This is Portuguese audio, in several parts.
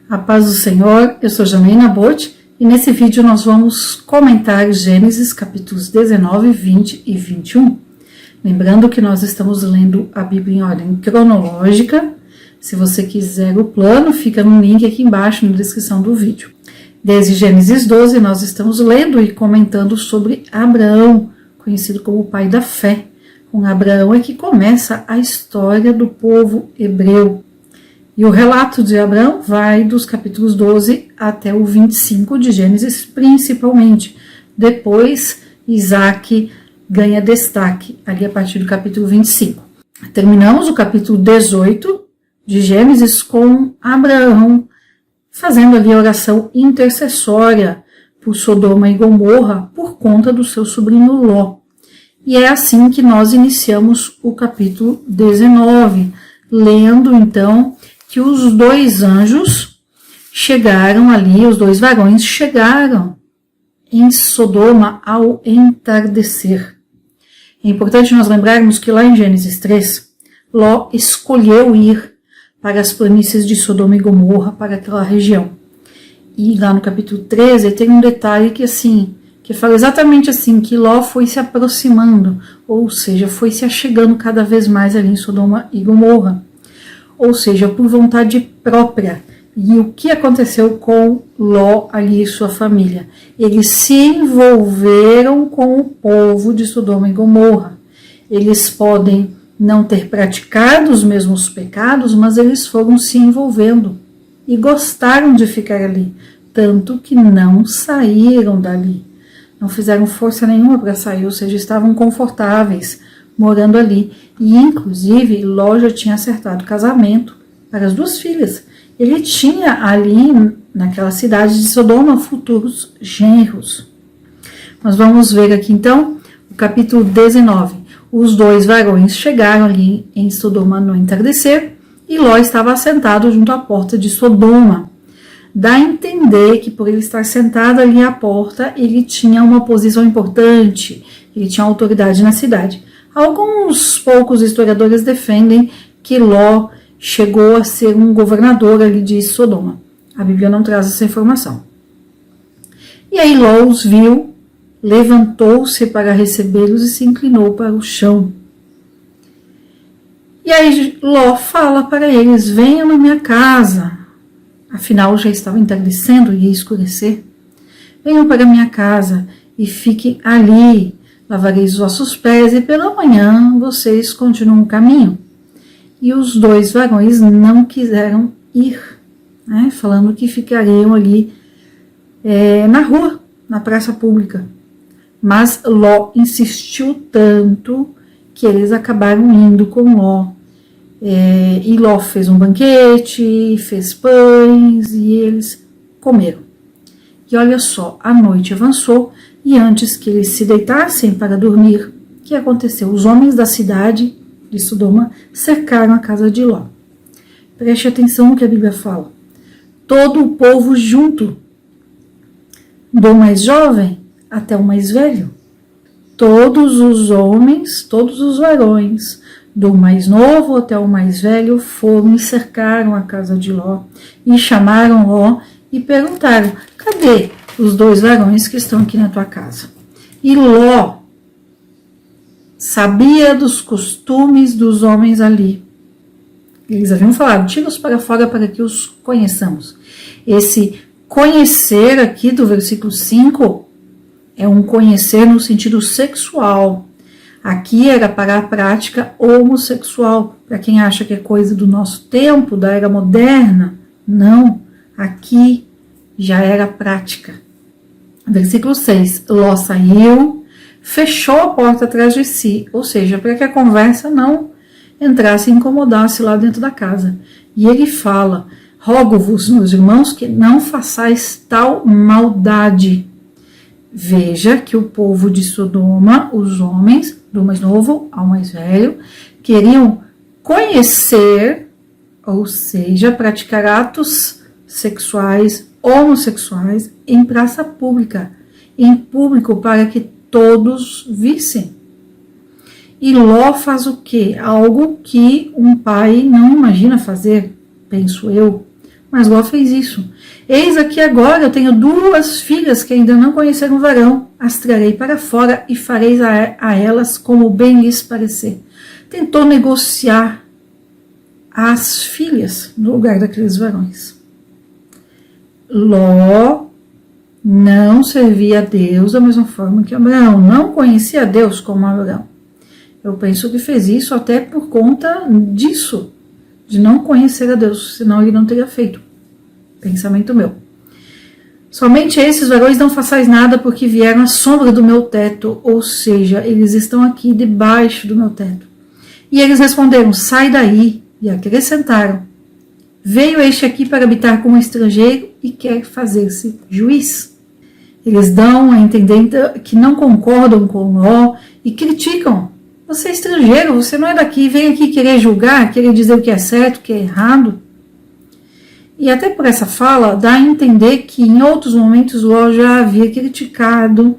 A paz do Senhor, eu sou Janaína Botti e nesse vídeo nós vamos comentar Gênesis capítulos 19, 20 e 21. Lembrando que nós estamos lendo a Bíblia em ordem cronológica. Se você quiser o plano, fica no link aqui embaixo na descrição do vídeo. Desde Gênesis 12 nós estamos lendo e comentando sobre Abraão, conhecido como o pai da fé. Com Abraão é que começa a história do povo hebreu. E o relato de Abraão vai dos capítulos 12 até o 25 de Gênesis, principalmente. Depois, Isaac ganha destaque, ali a partir do capítulo 25. Terminamos o capítulo 18 de Gênesis com Abraão fazendo ali a oração intercessória por Sodoma e Gomorra por conta do seu sobrinho Ló. E é assim que nós iniciamos o capítulo 19, lendo então que os dois anjos chegaram ali, os dois varões chegaram em Sodoma ao entardecer. É importante nós lembrarmos que lá em Gênesis 3, Ló escolheu ir para as planícies de Sodoma e Gomorra, para aquela região. E lá no capítulo 13 tem um detalhe que fala exatamente assim, que Ló foi se aproximando, ou seja, foi se achegando cada vez mais ali em Sodoma e Gomorra. Ou seja, por vontade própria. E o que aconteceu com Ló ali e sua família? Eles se envolveram com o povo de Sodoma e Gomorra. Eles podem não ter praticado os mesmos pecados, mas eles foram se envolvendo e gostaram de ficar ali, tanto que não saíram dali. Não fizeram força nenhuma para sair, ou seja, estavam confortáveis morando ali. E, inclusive, Ló já tinha acertado casamento para as duas filhas. Ele tinha ali, naquela cidade de Sodoma, futuros genros. Nós vamos ver aqui, então, o capítulo 19. Os dois varões chegaram ali em Sodoma no entardecer e Ló estava assentado junto à porta de Sodoma. Dá a entender que, por ele estar sentado ali à porta, ele tinha uma posição importante, ele tinha autoridade na cidade. Alguns poucos historiadores defendem que Ló chegou a ser um governador ali de Sodoma. A Bíblia não traz essa informação. E aí Ló os viu, levantou-se para recebê-los e se inclinou para o chão. E aí Ló fala para eles: venham na minha casa. Afinal já estava entardecendo e ia escurecer. Venham para a minha casa e fiquem ali. Lavareis os vossos pés e pela manhã vocês continuam o caminho. E os dois varões não quiseram ir, né, falando que ficariam ali na rua, na praça pública. Mas Ló insistiu tanto que eles acabaram indo com Ló. E Ló fez um banquete, fez pães e eles comeram. E olha só, a noite avançou e antes que eles se deitassem para dormir, o que aconteceu? Os homens da cidade de Sodoma cercaram a casa de Ló. Preste atenção no que a Bíblia fala. Todo o povo junto, do mais jovem até o mais velho. Todos os homens, todos os varões, do mais novo até o mais velho, foram e cercaram a casa de Ló e chamaram Ló e perguntaram: cadê os dois varões que estão aqui na tua casa? E Ló sabia dos costumes dos homens ali. Eles haviam falado: tira-os para fora para que os conheçamos. Esse conhecer aqui do versículo 5 é um conhecer no sentido sexual. Aqui era para a prática homossexual. Para quem acha que é coisa do nosso tempo, da era moderna, não. Aqui já era prática. Versículo 6. Ló saiu, fechou a porta atrás de si, ou seja, para que a conversa não entrasse e incomodasse lá dentro da casa. E ele fala: rogo-vos, meus irmãos, que não façais tal maldade. Veja que o povo de Sodoma, os homens, do mais novo ao mais velho, queriam conhecer, ou seja, praticar atos sexuais, homossexuais, em praça pública, em público, para que todos vissem. E Ló faz o quê? Algo que um pai não imagina fazer, penso eu. Mas Ló fez isso. Eis aqui agora eu tenho 2 filhas que ainda não conheceram o varão. As trarei para fora e fareis a elas como bem lhes parecer. Tentou negociar as filhas no lugar daqueles varões. Ló não servia a Deus da mesma forma que Abraão. Não conhecia a Deus como Abraão. Eu penso que fez isso até por conta disso, de não conhecer a Deus, senão ele não teria feito. Pensamento meu. Somente a esses varões não façais nada, porque vieram à sombra do meu teto, ou seja, eles estão aqui debaixo do meu teto. E eles responderam, sai daí, e acrescentaram, veio este aqui para habitar como estrangeiro e quer fazer-se juiz. Eles dão a entender que não concordam com Ló e criticam. Você é estrangeiro, você não é daqui, vem aqui querer julgar, querer dizer o que é certo, o que é errado. E até por essa fala, dá a entender que em outros momentos Ló já havia criticado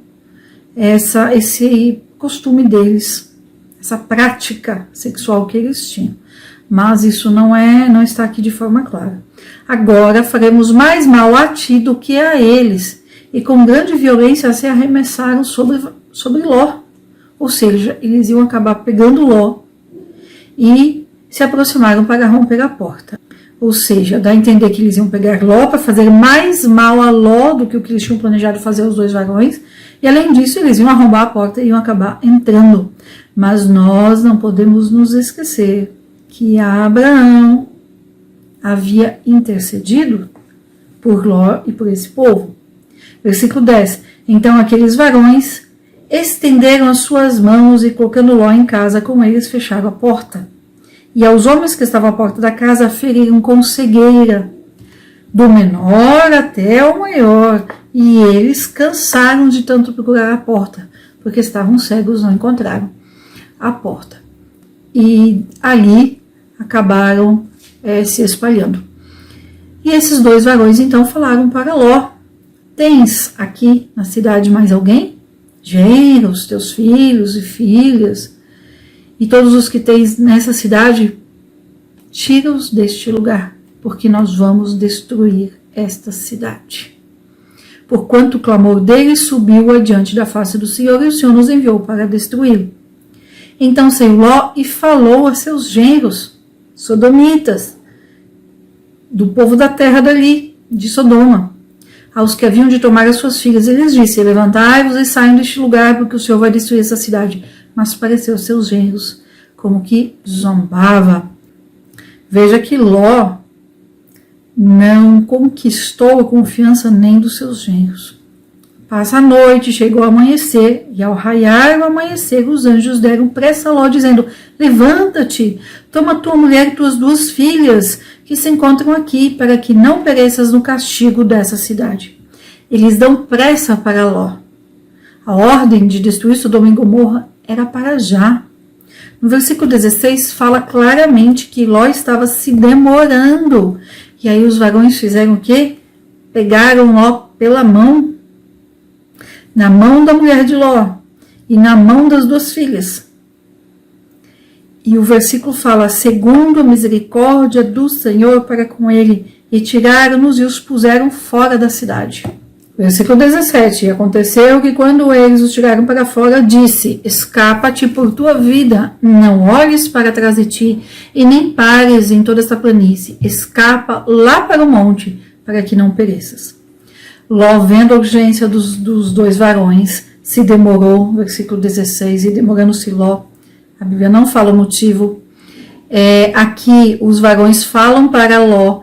esse costume deles, essa prática sexual que eles tinham. Mas isso não está aqui de forma clara. Agora faremos mais mal a ti do que a eles, e com grande violência se arremessaram sobre Ló. Ou seja, eles iam acabar pegando Ló e se aproximaram para romper a porta. Ou seja, dá a entender que eles iam pegar Ló para fazer mais mal a Ló do que o que eles tinham planejado fazer aos 2 varões. E além disso, eles iam arrombar a porta e iam acabar entrando. Mas nós não podemos nos esquecer que Abraão havia intercedido por Ló e por esse povo. Versículo 10. Então aqueles varões estenderam as suas mãos e, colocando Ló em casa com eles, fecharam a porta. E aos homens que estavam à porta da casa feriram com cegueira, do menor até o maior, e eles cansaram de tanto procurar a porta, porque estavam cegos, não encontraram a porta. E ali acabaram se espalhando. E esses 2 varões então falaram para Ló, tens aqui na cidade mais alguém? Genros, teus filhos e filhas, e todos os que tens nessa cidade, tira-os deste lugar, porque nós vamos destruir esta cidade. Porquanto o clamor deles subiu adiante da face do Senhor, e o Senhor nos enviou para destruí-lo. Então saiu Ló e falou a seus genros, sodomitas, do povo da terra dali, de Sodoma, aos que haviam de tomar as suas filhas. Ele lhes disse, levantai-vos e saiam deste lugar, porque o Senhor vai destruir essa cidade. Mas pareceu aos seus genros como que zombava. Veja que Ló não conquistou a confiança nem dos seus genros. Passa a noite, chegou a amanhecer, e ao raiar o amanhecer, os anjos deram pressa a Ló, dizendo, levanta-te, toma tua mulher e tuas 2 filhas, que se encontram aqui, para que não pereças no castigo dessa cidade. Eles dão pressa para Ló. A ordem de destruir Sodoma e Gomorra era para já. No versículo 16 fala claramente que Ló estava se demorando. E aí os varões fizeram o quê? Pegaram Ló pela mão, na mão da mulher de Ló e na mão das 2 filhas. E o versículo fala, segundo a misericórdia do Senhor para com ele, e tiraram-nos e os puseram fora da cidade. Versículo 17, e aconteceu que quando eles os tiraram para fora, disse, escapa-te por tua vida, não olhes para trás de ti, e nem pares em toda esta planície, escapa lá para o monte, para que não pereças. Ló, vendo a urgência dos 2 varões, se demorou, versículo 16, e demorando-se Ló, a Bíblia não fala o motivo, aqui os varões falam para Ló,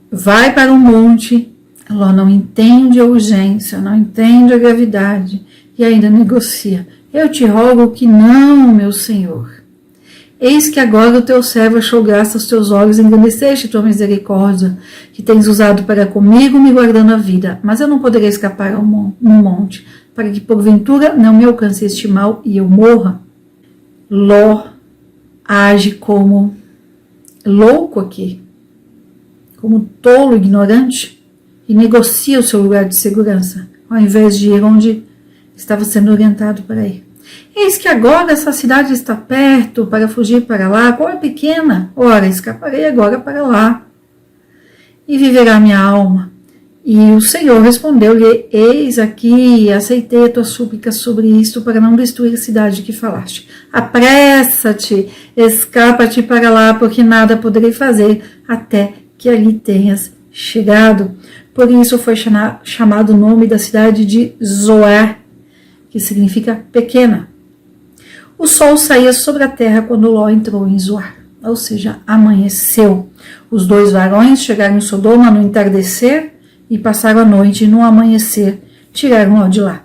vai para o monte. Ló não entende a urgência, não entende a gravidade e ainda negocia. Eu te rogo que não, meu Senhor. Eis que agora o teu servo achou graça aos teus olhos, engrandeceste tua misericórdia, que tens usado para comigo, me guardando a vida. Mas eu não poderei escapar no monte, para que porventura não me alcance este mal e eu morra. Ló age como louco aqui, como tolo, ignorante, e negocia o seu lugar de segurança, ao invés de ir onde estava sendo orientado para ir. Eis que agora essa cidade está perto para fugir para lá, qual é pequena? Ora, escaparei agora para lá. e viverá minha alma. E o Senhor respondeu-lhe: eis aqui, aceitei a tua súplica sobre isto, para não destruir a cidade que falaste. Apressa-te, escapa-te para lá, porque nada poderei fazer até que ali tenhas chegado. Por isso foi chamado o nome da cidade de Zoar, que significa pequena. O sol saía sobre a terra quando Ló entrou em Zoar, ou seja, amanheceu. Os dois varões chegaram em Sodoma no entardecer e passaram a noite, e no amanhecer tiraram Ló de lá.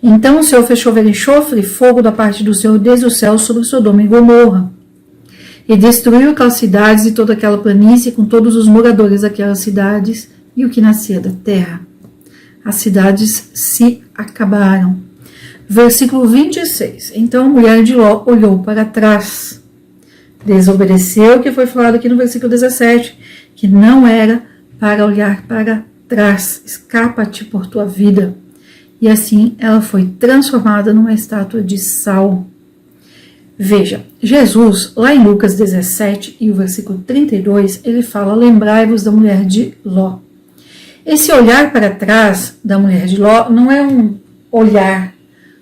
Então o Senhor fez chover enxofre e fogo da parte do Senhor desde o céu sobre Sodoma e Gomorra, e destruiu aquelas cidades e toda aquela planície com todos os moradores daquelas cidades e o que nascia da terra. As cidades se acabaram. Versículo 26. Então a mulher de Ló olhou para trás, desobedeceu o que foi falado aqui no versículo 17, que não era para olhar para trás. Escapa-te por tua vida. E assim ela foi transformada numa estátua de sal. Veja, Jesus, lá em Lucas 17 e o versículo 32, ele fala: lembrai-vos da mulher de Ló. Esse olhar para trás da mulher de Ló não é um olhar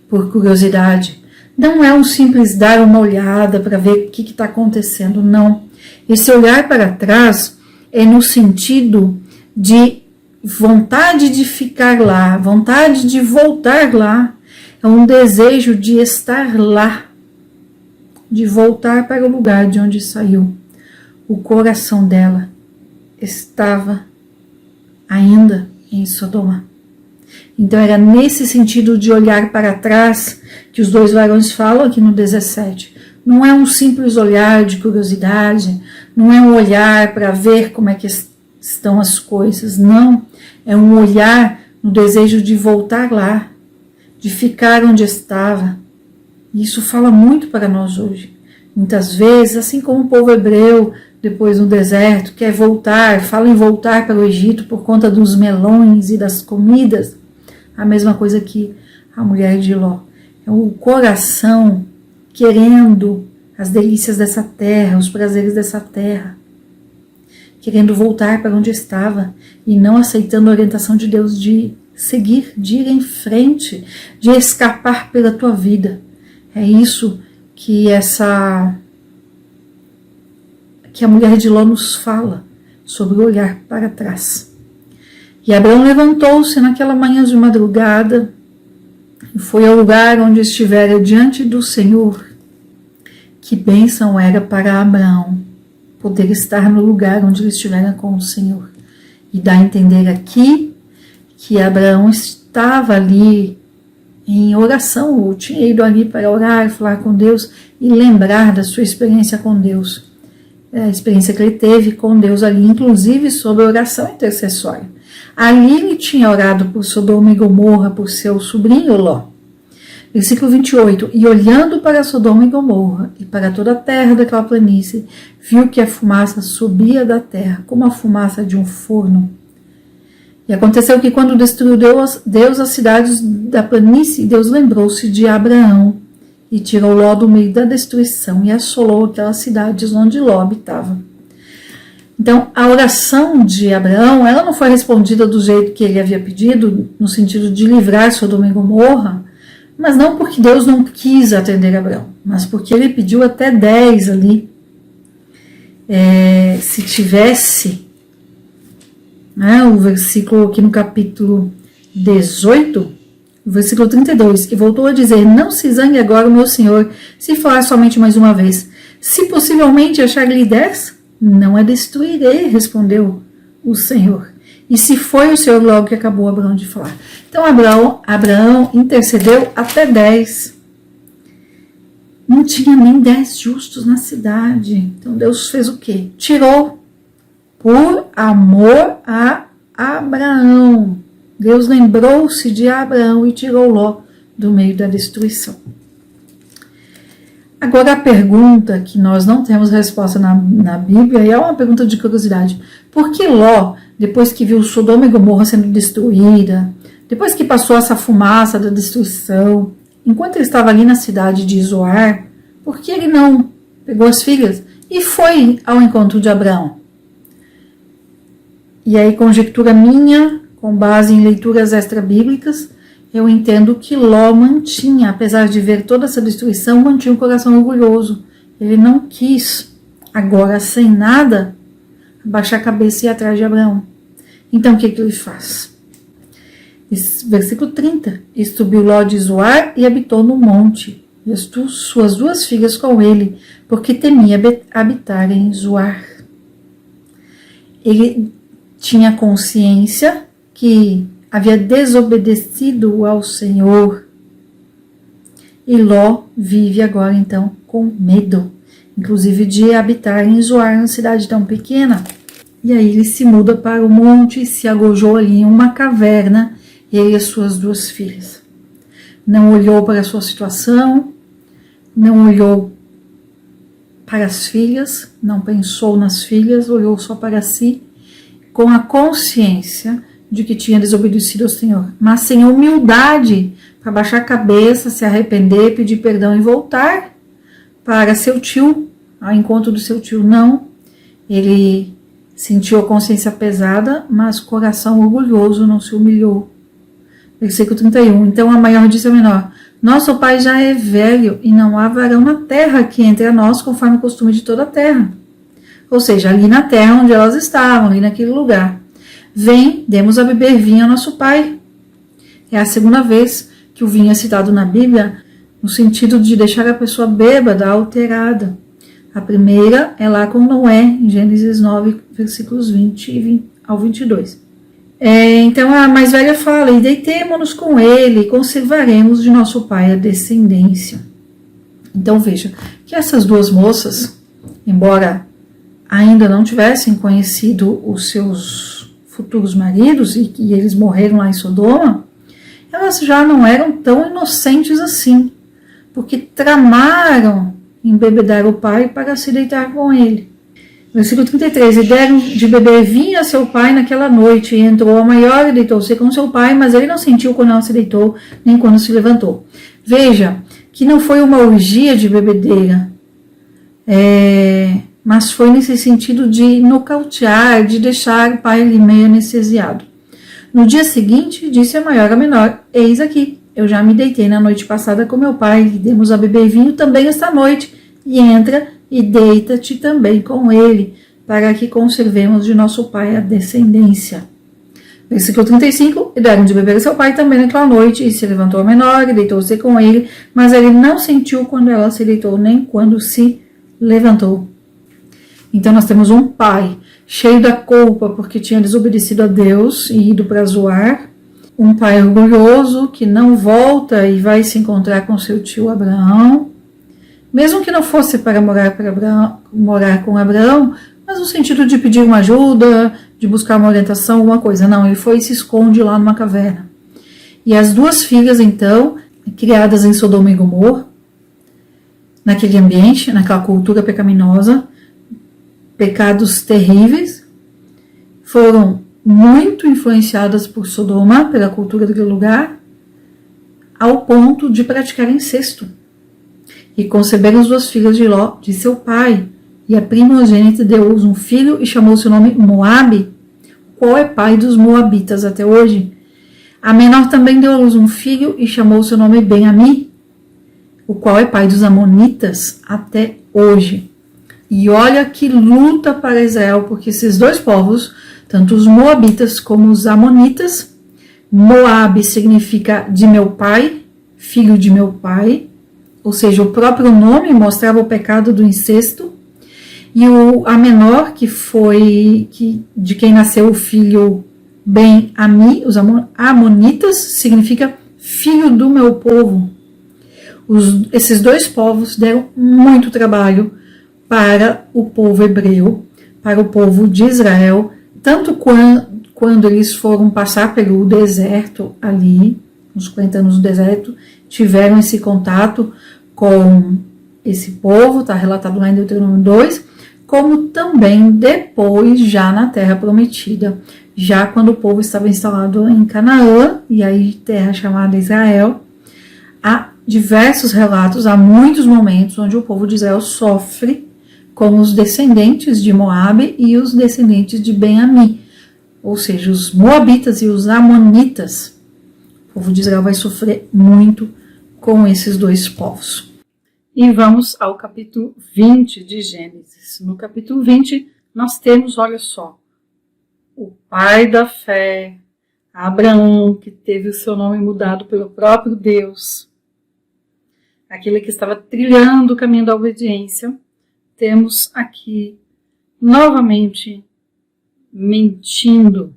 por curiosidade, não é um simples dar uma olhada para ver o que está acontecendo, não. Esse olhar para trás é no sentido de vontade de ficar lá, vontade de voltar lá, é um desejo de estar lá, de voltar para o lugar de onde saiu. O coração dela estava ainda em Sodoma. Então era nesse sentido de olhar para trás que os dois varões falam aqui no 17. Não é um simples olhar de curiosidade, não é um olhar para ver como é que estão as coisas, não. É um olhar no desejo de voltar lá, de ficar onde estava. E isso fala muito para nós hoje. Muitas vezes, assim como o povo hebreu, depois no deserto, quer voltar, fala em voltar para o Egito por conta dos melões e das comidas, a mesma coisa que a mulher de Ló. É o coração querendo as delícias dessa terra, os prazeres dessa terra, querendo voltar para onde estava e não aceitando a orientação de Deus de seguir, de ir em frente, de escapar pela tua vida. É isso que a mulher de Ló nos fala sobre o olhar para trás. E Abraão levantou-se naquela manhã de madrugada e foi ao lugar onde estivera diante do Senhor. Que bênção era para Abraão poder estar no lugar onde ele estivera com o Senhor. E dá a entender aqui que Abraão estava ali em oração, ou tinha ido ali para orar, falar com Deus e lembrar da sua experiência com Deus. A experiência que ele teve com Deus ali, inclusive sobre a oração intercessória. Ali ele tinha orado por Sodoma e Gomorra, por seu sobrinho Ló. Versículo 28. E olhando para Sodoma e Gomorra e para toda a terra daquela planície, viu que a fumaça subia da terra, como a fumaça de um forno. E aconteceu que quando destruiu Deus as cidades da planície, Deus lembrou-se de Abraão e tirou Ló do meio da destruição e assolou aquelas cidades onde Ló habitava. Então, a oração de Abraão, ela não foi respondida do jeito que ele havia pedido, no sentido de livrar Sodoma e Gomorra, mas não porque Deus não quis atender Abraão, mas porque ele pediu até 10 ali. Se tivesse, o versículo aqui no capítulo 18, o versículo 32, e voltou a dizer: não se zangue agora o meu senhor, se falar somente mais uma vez. Se possivelmente achar-lhe 10, não a destruirei, respondeu o Senhor. E se foi o Senhor logo que acabou Abraão de falar. Então Abraão intercedeu até 10. Não tinha nem 10 justos na cidade. Então Deus fez o quê? Tirou por amor a Abraão. Deus lembrou-se de Abraão e tirou Ló do meio da destruição. Agora a pergunta que nós não temos resposta na Bíblia, e é uma pergunta de curiosidade. Por que Ló, depois que viu Sodoma e Gomorra sendo destruída, depois que passou essa fumaça da destruição, enquanto ele estava ali na cidade de Zoar, por que ele não pegou as filhas e foi ao encontro de Abraão? E aí, conjectura minha, com base em leituras extra-bíblicas, eu entendo que Ló mantinha, apesar de ver toda essa destruição, mantinha um coração orgulhoso. Ele não quis, agora sem nada, abaixar a cabeça e ir atrás de Abraão. Então, o que ele faz? Versículo 30. E subiu Ló de Zoar e habitou no monte, e suas 2 filhas com ele, porque temia habitar em Zoar. Ele tinha consciência que havia desobedecido ao Senhor. E Ló vive agora, então, com medo, inclusive de habitar em Zoar, uma cidade tão pequena. E aí ele se muda para o monte e se alojou ali em uma caverna, ele e as suas 2 filhas. Não olhou para a sua situação, não olhou para as filhas, não pensou nas filhas, olhou só para si, com a consciência de que tinha desobedecido ao Senhor, mas sem humildade para baixar a cabeça, se arrepender, pedir perdão e voltar para seu tio, ao encontro do seu tio. Não, ele sentiu a consciência pesada, mas o coração orgulhoso não se humilhou. Versículo 31. Então a maior disse ao menor: nosso pai já é velho e não há varão na terra que entre a nós conforme o costume de toda a terra. Ou seja, ali na terra onde elas estavam, ali naquele lugar. Vem, demos a beber vinho ao nosso pai. É a segunda vez que o vinho é citado na Bíblia, no sentido de deixar a pessoa bêbada, alterada. A primeira é lá com Noé, em Gênesis 9, versículos 20 ao 22. Então a mais velha fala: e deitemo-nos com ele, e conservaremos de nosso pai a descendência. Então veja que essas 2 moças, embora ainda não tivessem conhecido os seus futuros maridos e que eles morreram lá em Sodoma, elas já não eram tão inocentes assim, porque tramaram embebedar o pai para se deitar com ele. Versículo 33, e deram de beber vinho a seu pai naquela noite, e entrou a maior e deitou-se com seu pai, mas ele não sentiu quando ela se deitou, nem quando se levantou. Veja que não foi uma orgia de bebedeira, mas foi nesse sentido de nocautear, de deixar o pai ali meio anestesiado. No dia seguinte, disse a maior à menor: eis aqui, eu já me deitei na noite passada com meu pai, e demos a beber vinho também esta noite, e entra e deita-te também com ele, para que conservemos de nosso pai a descendência. Versículo 35, e deram de beber a seu pai também naquela noite, e se levantou a menor, e deitou-se com ele, mas ele não sentiu quando ela se deitou, nem quando se levantou. Então nós temos um pai cheio da culpa, porque tinha desobedecido a Deus e ido para Zoar, um pai orgulhoso, que não volta e vai se encontrar com seu tio Abraão, mesmo que não fosse para morar com Abraão, mas no sentido de pedir uma ajuda, de buscar uma orientação, alguma coisa. Não, ele foi e se esconde lá numa caverna. E as 2 filhas, então, criadas em Sodoma e Gomorra, naquele ambiente, naquela cultura pecaminosa, pecados terríveis, foram muito influenciadas por Sodoma, pela cultura daquele lugar, ao ponto de praticar incesto. E conceberam as 2 filhas de Ló, de seu pai, e a primogênita deu-lhes um filho e chamou seu nome Moabe, qual é pai dos moabitas até hoje. A menor também deu-lhes um filho e chamou seu nome Ben-Ami, o qual é pai dos amonitas até hoje. E olha que luta para Israel, porque esses 2 povos, tanto os moabitas como os amonitas, Moabe significa de meu pai, filho de meu pai, ou seja, o próprio nome mostrava o pecado do incesto, e a menor, de quem nasceu o filho Ben-Ami, os amonitas, significa filho do meu povo. Esses 2 povos deram muito trabalho para o povo hebreu, para o povo de Israel, tanto quando eles foram passar pelo deserto ali, uns 40 anos no deserto, tiveram esse contato com esse povo, está relatado lá em Deuteronômio 2, como também depois, já na Terra Prometida, já quando o povo estava instalado em Canaã, e aí terra chamada Israel, há diversos relatos, há muitos momentos onde o povo de Israel sofre com os descendentes de Moabe e os descendentes de Ben-Ami, ou seja, os moabitas e os amonitas. O povo de Israel vai sofrer muito com esses dois povos. E vamos ao capítulo 20 de Gênesis. No capítulo 20, nós temos, olha só, o pai da fé, Abraão, que teve o seu nome mudado pelo próprio Deus, aquele que estava trilhando o caminho da obediência. Temos aqui, novamente, mentindo.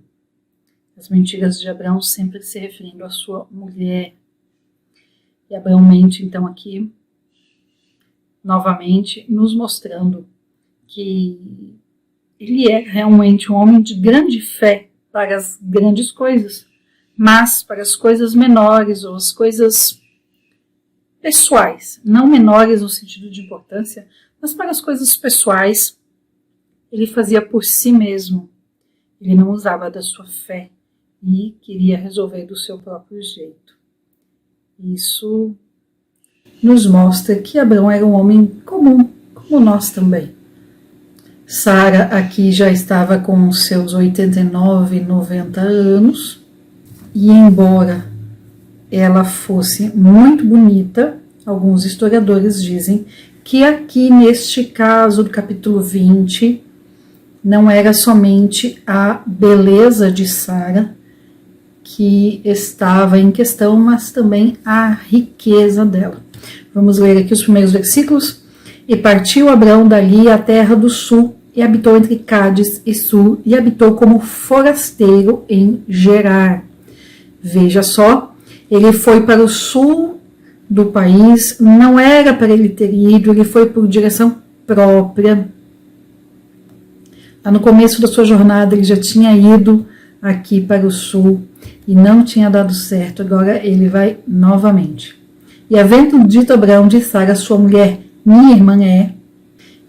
As mentiras de Abraão sempre se referindo à sua mulher. E Abraão mente, então, aqui, novamente, nos mostrando que ele é realmente um homem de grande fé para as grandes coisas, mas para as coisas menores ou as coisas pessoais, não menores no sentido de importância, mas para as coisas pessoais, ele fazia por si mesmo. Ele não usava da sua fé e queria resolver do seu próprio jeito. Isso nos mostra que Abraão era um homem comum, como nós também. Sara aqui já estava com seus 89, 90 anos, e embora ela fosse muito bonita, alguns historiadores dizem que aqui neste caso do capítulo 20, não era somente a beleza de Sara que estava em questão, mas também a riqueza dela. Vamos ler aqui os primeiros versículos. E partiu Abraão dali à terra do sul, e habitou entre Cádiz e Sur, e habitou como forasteiro em Gerar. Veja só, ele foi para o sul do país, não era para ele ter ido, ele foi por direção própria. Lá no começo da sua jornada, ele já tinha ido aqui para o sul, e não tinha dado certo, agora ele vai novamente. E havendo dito Abraão de Sara, sua mulher, minha irmã é.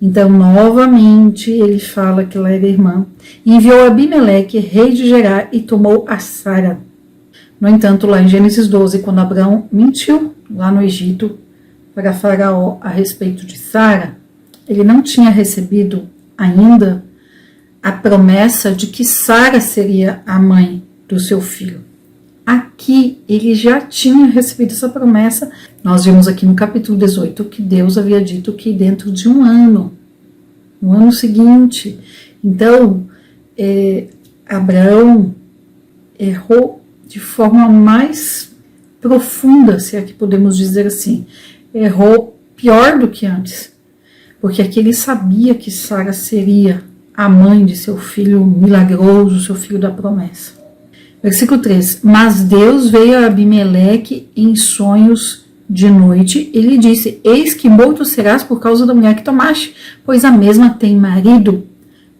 Então, novamente, ele fala que ela era irmã. E enviou Abimeleque, rei de Gerar, e tomou a Sara. No entanto, lá em Gênesis 12, quando Abraão mentiu, lá no Egito, para Faraó a respeito de Sara, ele não tinha recebido ainda a promessa de que Sara seria a mãe do seu filho. Aqui ele já tinha recebido essa promessa. Nós vimos aqui no capítulo 18 que Deus havia dito que dentro de um ano seguinte. Então, Abraão errou de forma mais profunda, se é que podemos dizer assim. Errou pior do que antes. Porque aqui ele sabia que Sara seria a mãe de seu filho milagroso, seu filho da promessa. Versículo 3. Mas Deus veio a Abimeleque em sonhos de noite e lhe disse: eis que morto serás por causa da mulher que tomaste, pois a mesma tem marido.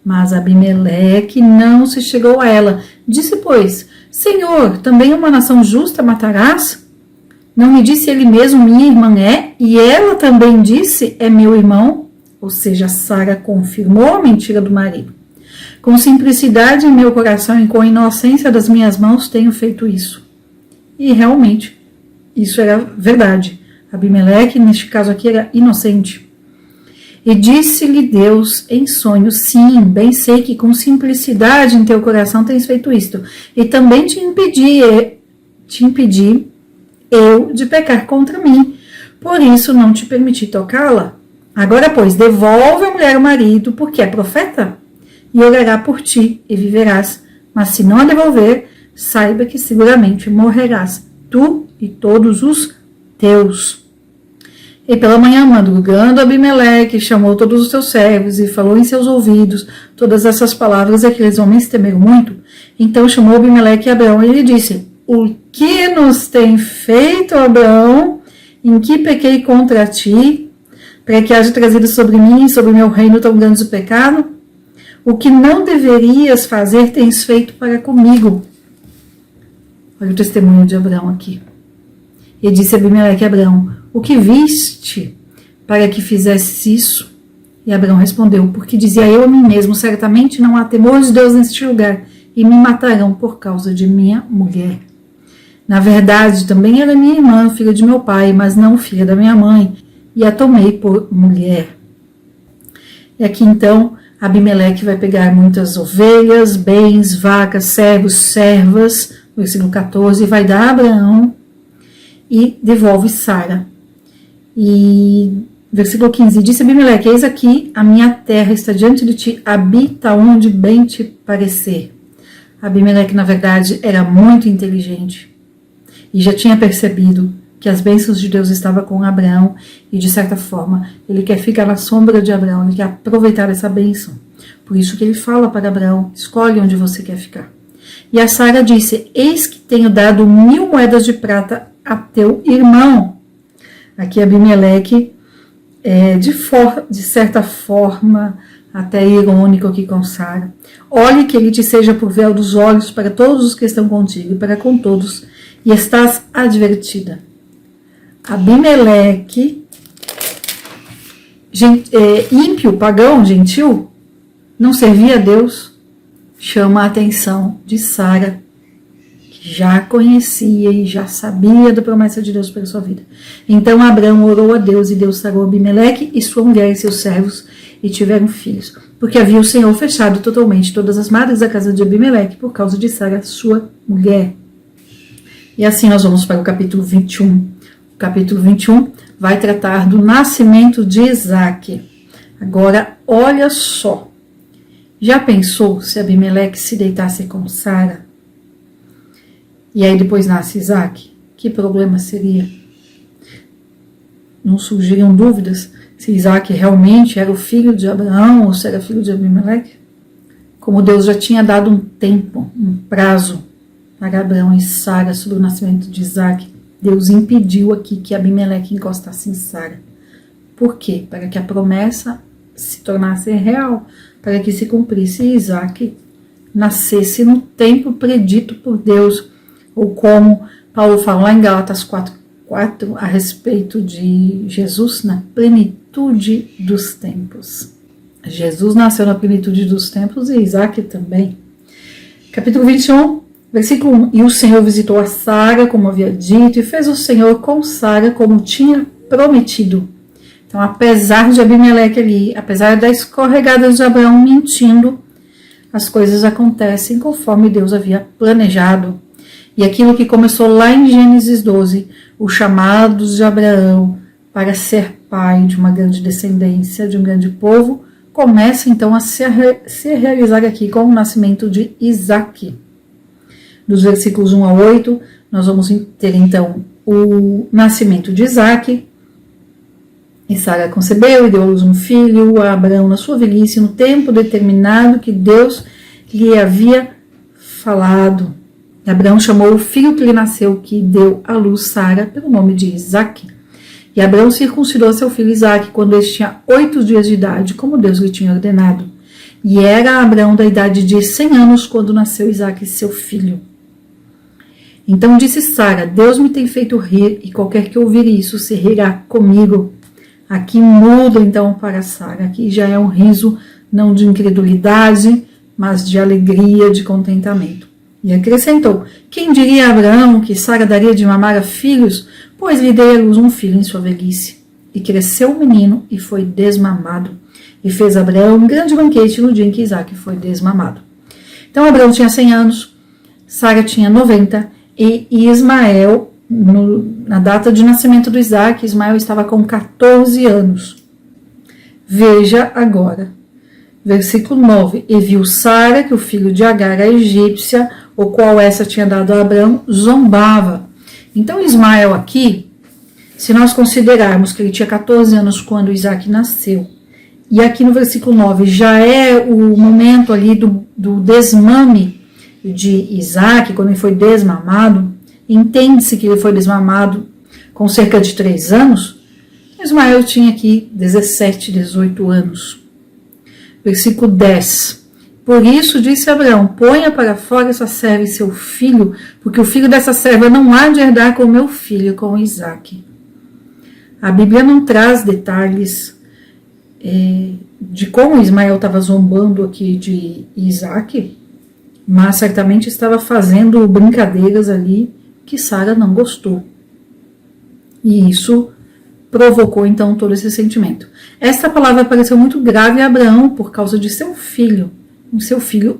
Mas Abimeleque não se chegou a ela. Disse, pois: Senhor, também uma nação justa matarás? Não lhe disse ele mesmo: minha irmã é? E ela também disse: é meu irmão? Ou seja, Sara confirmou a mentira do marido. Com simplicidade em meu coração e com inocência das minhas mãos tenho feito isso. E realmente, isso era verdade. Abimeleque, neste caso aqui, era inocente. E disse-lhe Deus em sonho: sim, bem sei que com simplicidade em teu coração tens feito isto. E também te impedi eu de pecar contra mim. Por isso não te permiti tocá-la. Agora, pois, devolve a mulher ao marido, porque é profeta, e orará por ti, e viverás. Mas se não a devolver, saiba que seguramente morrerás, tu e todos os teus. E pela manhã, madrugando, Abimeleque chamou todos os seus servos e falou em seus ouvidos todas essas palavras, e aqueles homens temeram muito. Então chamou Abimeleque a Abraão e lhe disse: o que nos tem feito, Abraão? Em que pequei contra ti, para que haja trazido sobre mim e sobre meu reino tão grande pecado? O que não deverias fazer tens feito para comigo. Olha o testemunho de Abraão aqui. E disse Abimeleque a Abraão: o que viste para que fizesses isso? E Abraão respondeu: porque dizia eu a mim mesmo, certamente não há temor de Deus neste lugar, e me matarão por causa de minha mulher. Na verdade, também ela é minha irmã, filha de meu pai, mas não filha da minha mãe, e a tomei por mulher. E aqui então, Abimeleque vai pegar muitas ovelhas, bens, vacas, servos, servas, versículo 14, vai dar a Abraão e devolve Sara. E versículo 15, disse Abimeleque, eis aqui a minha terra está diante de ti, habita onde bem te parecer. Abimeleque, na verdade, era muito inteligente e já tinha percebido que as bênçãos de Deus estavam com Abraão e, de certa forma, ele quer ficar na sombra de Abraão, ele quer aproveitar essa bênção. Por isso que ele fala para Abraão, escolhe onde você quer ficar. E a Sara disse, eis que tenho dado 1000 moedas de prata a teu irmão. Aqui Abimeleque, de certa forma, até irônico aqui com Sara. Olhe que ele te seja por véu dos olhos para todos os que estão contigo e para com todos, e estás advertida. Abimeleque, ímpio, pagão, gentil, não servia a Deus, chama a atenção de Sara, que já conhecia e já sabia da promessa de Deus para sua vida. Então Abraão orou a Deus e Deus sarou Abimeleque e sua mulher e seus servos e tiveram filhos, porque havia o Senhor fechado totalmente todas as madres da casa de Abimeleque por causa de Sara, sua mulher. E assim nós vamos para o capítulo 21. O capítulo 21 vai tratar do nascimento de Isaque. Agora, olha só. Já pensou se Abimeleque se deitasse com Sara? E aí depois nasce Isaque? Que problema seria? Não surgiriam dúvidas se Isaque realmente era o filho de Abraão ou se era filho de Abimeleque? Como Deus já tinha dado um tempo, um prazo para Abraão e Sara sobre o nascimento de Isaque, Deus impediu aqui que Abimeleque encostasse em Sara. Por quê? Para que a promessa se tornasse real, para que se cumprisse e Isaque nascesse no tempo predito por Deus, ou como Paulo fala lá em Gálatas 4:4 a respeito de Jesus na plenitude dos tempos. Jesus nasceu na plenitude dos tempos e Isaque também. Capítulo 21, versículo 1. E o Senhor visitou a Sara, como havia dito, e fez o Senhor com Sara como tinha prometido. Então, apesar de Abimeleque ali, apesar da escorregada de Abraão mentindo, as coisas acontecem conforme Deus havia planejado. E aquilo que começou lá em Gênesis 12, o chamado de Abraão para ser pai de uma grande descendência, de um grande povo, começa então a se realizar aqui com o nascimento de Isaque. Dos versículos 1 a 8, nós vamos ter então o nascimento de Isaque. E Sara concebeu e deu à luz um filho a Abraão na sua velhice, no tempo determinado que Deus lhe havia falado. E Abraão chamou o filho que lhe nasceu, que deu à luz Sara, pelo nome de Isaque. E Abraão circuncidou seu filho Isaque quando este tinha 8 dias de idade, como Deus lhe tinha ordenado. E era Abraão da idade de 100 anos quando nasceu Isaque, seu filho. Então disse Sara, Deus me tem feito rir, e qualquer que ouvir isso se rirá comigo. Aqui muda então para Sara, aqui já é um riso não de incredulidade, mas de alegria, de contentamento. E acrescentou, quem diria a Abraão que Sara daria de mamar a filhos, pois lhe dei à luz um filho em sua velhice. E cresceu o menino e foi desmamado. E fez Abraão um grande banquete no dia em que Isaque foi desmamado. Então Abraão tinha 100 anos, Sara tinha 90, e Ismael, na data de nascimento do Isaque, Ismael estava com 14 anos. Veja agora, versículo 9. E viu Sara que o filho de Agar, a egípcia, o qual essa tinha dado a Abraão, zombava. Então Ismael aqui, se nós considerarmos que ele tinha 14 anos quando Isaque nasceu, e aqui no versículo 9 já é o momento ali do desmame de Isaque, quando ele foi desmamado, entende-se que ele foi desmamado com cerca de 3 anos, Ismael tinha aqui 17, 18 anos. Versículo 10. Por isso disse Abraão, ponha para fora essa serva e seu filho, porque o filho dessa serva não há de herdar com o meu filho, com Isaque. A Bíblia não traz detalhes de como Ismael estava zombando aqui de Isaque, mas certamente estava fazendo brincadeiras ali que Sara não gostou. E isso provocou então todo esse sentimento. Esta palavra pareceu muito grave a Abraão por causa de seu filho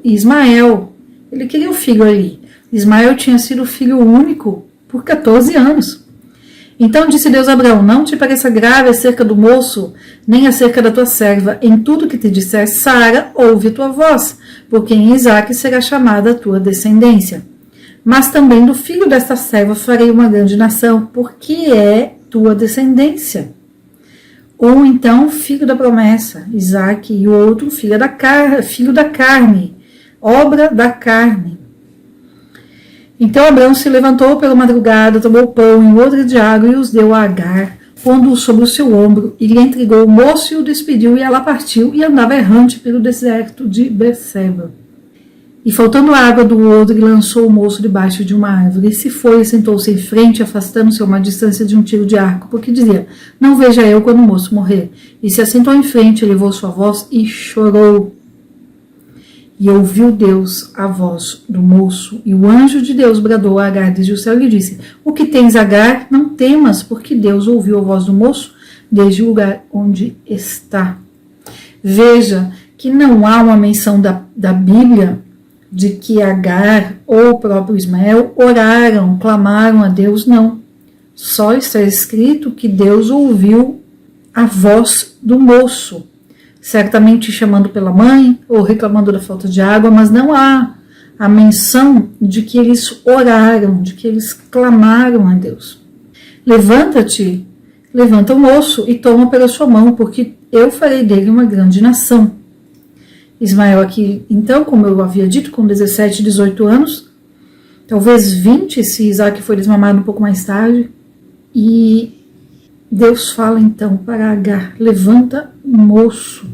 Ismael. Ele queria o filho ali. Ismael tinha sido filho único por 14 anos. Então disse Deus a Abraão: não te pareça grave acerca do moço, nem acerca da tua serva. Em tudo que te disser Sara, ouve a tua voz, porque em Isaque será chamada a tua descendência. Mas também do filho desta serva farei uma grande nação, porque é tua descendência. Ou então, filho da promessa, Isaque, e o outro filho da carne, obra da carne. Então Abraão se levantou pela madrugada, tomou pão e um odre de água e os deu a Agar, pondo-o sobre o seu ombro, e lhe entregou o moço e o despediu, e ela partiu e andava errante pelo deserto de Berseba. E faltando água do odre, lançou o moço debaixo de uma árvore, e se foi e sentou-se em frente, afastando-se a uma distância de um tiro de arco, porque dizia: não veja eu quando o moço morrer. E se assentou em frente, elevou sua voz e chorou. E ouviu Deus a voz do moço, e o anjo de Deus bradou a Agar desde o céu e lhe disse: o que tens, Agar? Não temas, porque Deus ouviu a voz do moço desde o lugar onde está. Veja que não há uma menção da Bíblia de que Agar ou o próprio Ismael oraram, clamaram a Deus, não. Só está escrito que Deus ouviu a voz do moço, certamente chamando pela mãe ou reclamando da falta de água, mas não há a menção de que eles oraram, de que eles clamaram a Deus. Levanta-te, levanta o moço e toma pela sua mão, porque eu farei dele uma grande nação. Ismael aqui, então, como eu havia dito, com 17, 18 anos, talvez 20, se Isaque foi desmamado um pouco mais tarde, e Deus fala então para Agar: levanta o moço.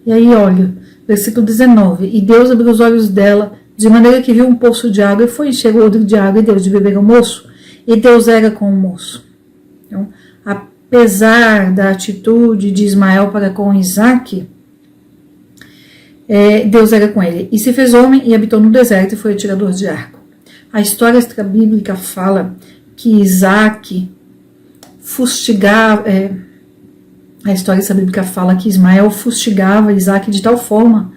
E aí, olha, versículo 19: e Deus abriu os olhos dela, de maneira que viu um poço de água, e foi encher o odre de água, e deu de beber ao moço, e Deus era com o moço. Então, apesar da atitude de Ismael para com Isaque, Deus era com ele. E se fez homem e habitou no deserto e foi atirador de arco. A história extra-bíblica fala que Isaque fustigava, a história extra-bíblica fala que Ismael fustigava Isaque de tal forma,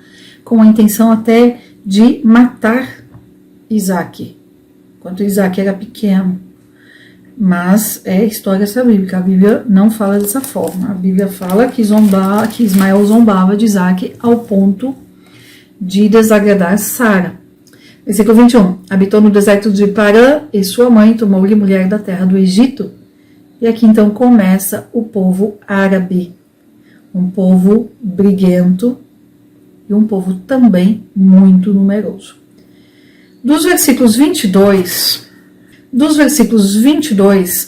com a intenção até de matar Isaque, enquanto Isaque era pequeno. Mas é história extra-bíblica, a Bíblia não fala dessa forma. A Bíblia fala que Ismael zombava de Isaque ao ponto de desagradar Sara. Versículo 21. Habitou no deserto de Parã, e sua mãe tomou-lhe mulher da terra do Egito. E aqui então começa o povo árabe, um povo briguento e um povo também muito numeroso. Dos versículos 22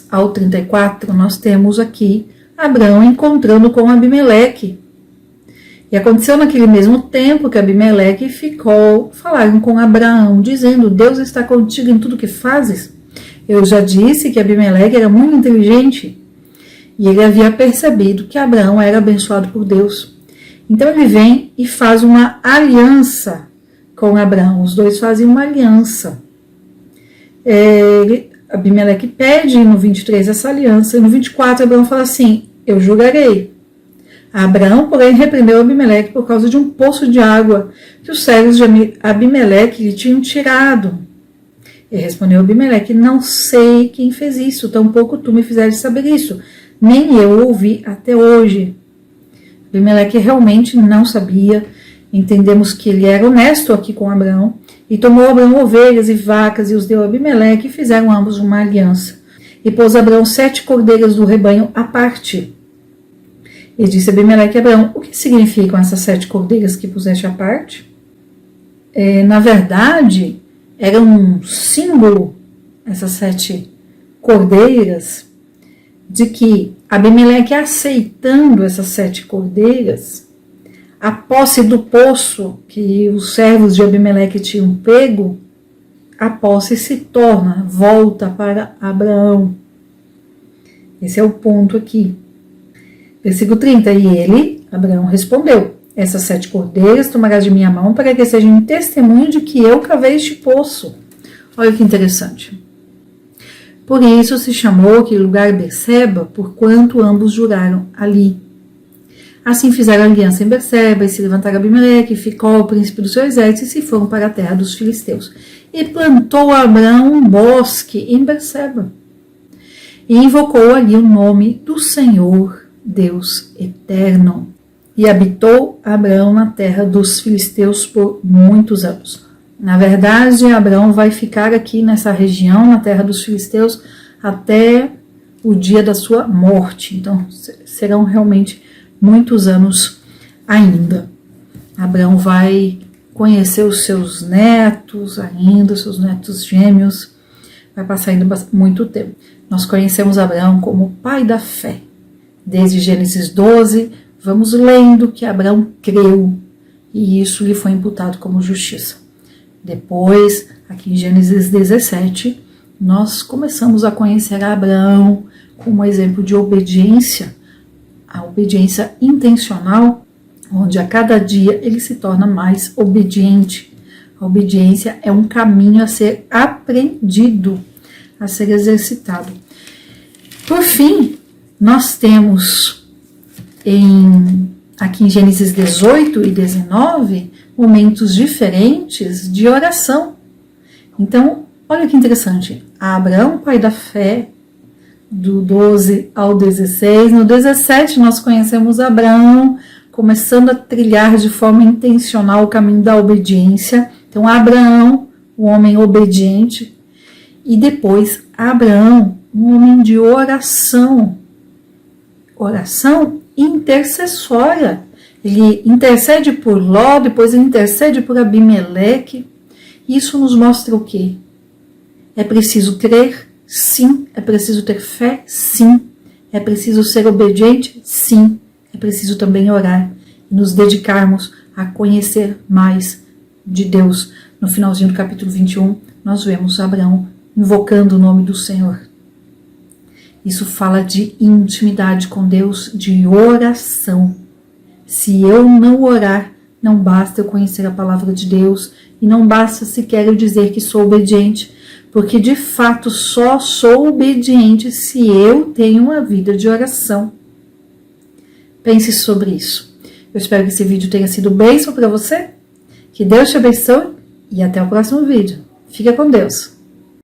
ao 34, nós temos aqui Abraão encontrando com Abimeleque. E aconteceu naquele mesmo tempo que Abimeleque falaram com Abraão, dizendo: Deus está contigo em tudo que fazes. Eu já disse que Abimeleque era muito inteligente, e ele havia percebido que Abraão era abençoado por Deus. Então ele vem e faz uma aliança com Abraão. Os dois fazem uma aliança. Abimeleque pede no 23 essa aliança, e no 24 Abraão fala assim: eu jurarei. Abraão, porém, repreendeu Abimeleque por causa de um poço de água que os servos de Abimeleque lhe tinham tirado. E respondeu Abimeleque: não sei quem fez isso, tampouco tu me fizeste saber isso, nem eu ouvi até hoje. Abimeleque realmente não sabia. Entendemos que ele era honesto aqui com Abraão, e tomou Abraão ovelhas e vacas e os deu a Abimeleque, e fizeram ambos uma aliança. E pôs Abraão 7 cordeiras do rebanho à parte. E disse Abimeleque a Abraão: o que significam essas 7 cordeiras que puseste à parte? Na verdade, era um símbolo, essas 7 cordeiras, de que Abimeleque, aceitando essas 7 cordeiras, a posse do poço que os servos de Abimeleque tinham pego, a posse volta para Abraão. Esse é o ponto aqui. Versículo 30, e ele, Abraão, respondeu: essas 7 cordeiras tomarás de minha mão para que sejam um testemunho de que eu cavei este poço. Olha que interessante. Por isso se chamou aquele lugar Berseba, porquanto ambos juraram ali. Assim fizeram aliança em Berseba, e se levantaram Abimeleque, Ficol, o príncipe do seu exército, e se foram para a terra dos filisteus. E plantou Abrão um bosque em Berseba, e invocou ali o nome do Senhor, Deus eterno. E habitou Abrão na terra dos filisteus por muitos anos. Na verdade, Abrão vai ficar aqui nessa região, na terra dos filisteus, até o dia da sua morte. Então, serão realmente muitos anos ainda. Abrão vai conhecer os seus netos ainda, seus netos gêmeos. Vai passar ainda muito tempo. Nós conhecemos Abrão como pai da fé. Desde Gênesis 12, vamos lendo que Abrão creu e isso lhe foi imputado como justiça. Depois, aqui em Gênesis 17, nós começamos a conhecer Abrão como exemplo de obediência, a obediência intencional, onde a cada dia ele se torna mais obediente. A obediência é um caminho a ser aprendido, a ser exercitado. Por fim, nós temos aqui em Gênesis 18 e 19 momentos diferentes de oração. Então, olha que interessante. Abraão, pai da fé, do 12 ao 16. No 17 nós conhecemos Abraão começando a trilhar de forma intencional o caminho da obediência. Então, Abraão, o homem obediente, e depois Abraão, um homem de oração intercessória. Ele intercede por Ló, depois ele intercede por Abimeleque. Isso nos mostra o quê? É preciso crer? Sim. É preciso ter fé? Sim. É preciso ser obediente? Sim. É preciso também orar e nos dedicarmos a conhecer mais de Deus. No finalzinho do capítulo 21, nós vemos Abraão invocando o nome do Senhor. Isso fala de intimidade com Deus, de oração. Se eu não orar, não basta eu conhecer a palavra de Deus e não basta sequer eu dizer que sou obediente, porque de fato só sou obediente se eu tenho uma vida de oração. Pense sobre isso. Eu espero que esse vídeo tenha sido bênção para você. Que Deus te abençoe e até o próximo vídeo. Fica com Deus.